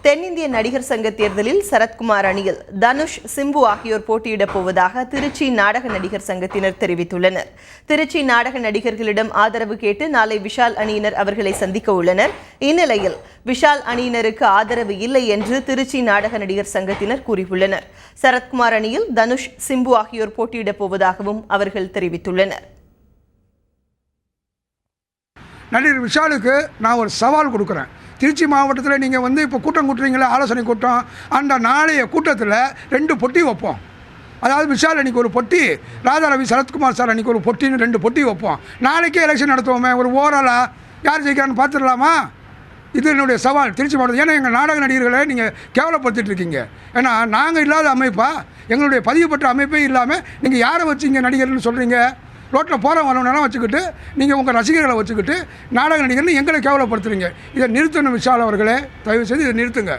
தென்னிந்திய நடிகர் சங்க தேர்தலில் சரத்குமார் அணியில் தனுஷ், சிம்பு ஆகியோர் போட்டியிடப் போவதாக திருச்சி நாடக நடிகர் சங்கத்தினர் தெரிவித்துள்ளனர். திருச்சி நாடக நடிகர்களிடம் ஆதரவு கேட்டு நாளை விஷால் அணியினர் அவர்களை சந்திக்க உள்ளனர். இந்நிலையில் விஷால் அணியினருக்கு ஆதரவு இல்லை என்று திருச்சி நாடக நடிகர் சங்கத்தினர் கூறியுள்ளனர். சரத்குமார் அணியில் தனுஷ், சிம்பு ஆகியோர் போட்டியிடப் போவதாகவும் அவர்கள் தெரிவித்துள்ளனர். நடிகர் விஷாலுக்கு நான் ஒரு சவால் கொடுக்குறேன். திருச்சி மாவட்டத்தில் நீங்கள் இப்போ கூட்டம் கூட்டுறீங்களா, ஆலோசனை கூட்டம், அந்த நாளைய கூட்டத்தில் 2 பொட்டி வைப்போம். அதாவது விஷால் அன்றைக்கி ஒரு பொட்டி, ராதா ரவி, சரத்குமார் சார் அன்றைக்கி ஒரு பொட்டின்னு 2 பொட்டி வைப்போம். நாளைக்கே எலெக்ஷன் நடத்துவோமே, ஒரு ஓவராலாக யார் ஜெயிக்கிறான்னு பார்த்துடலாமா? இது என்னுடைய சவால் திருச்சி மாவட்டம். ஏன்னா எங்கள் நாடக நடிகர்களை நீங்கள் கேவலப்படுத்திட்டு இருக்கீங்க. ஏன்னா நாங்கள் இல்லாத அமைப்பா, எங்களுடைய பதிவு பெற்ற அமைப்பே இல்லாமல் நீங்கள் யாரை வச்சு இங்கே நடிகர்னு சொல்கிறீங்க? ரோட்டில் போகிற வரவனெல்லாம் வச்சுக்கிட்டு நீங்கள் உங்கள் ரசிகர்களை வச்சுக்கிட்டு நாடக நடிகர்னு எங்களை கேவலப்படுத்துறீங்க. இதை நிறுத்தணும் விஷால் அவர்களே, தயவு செய்து இதை நிறுத்துங்க.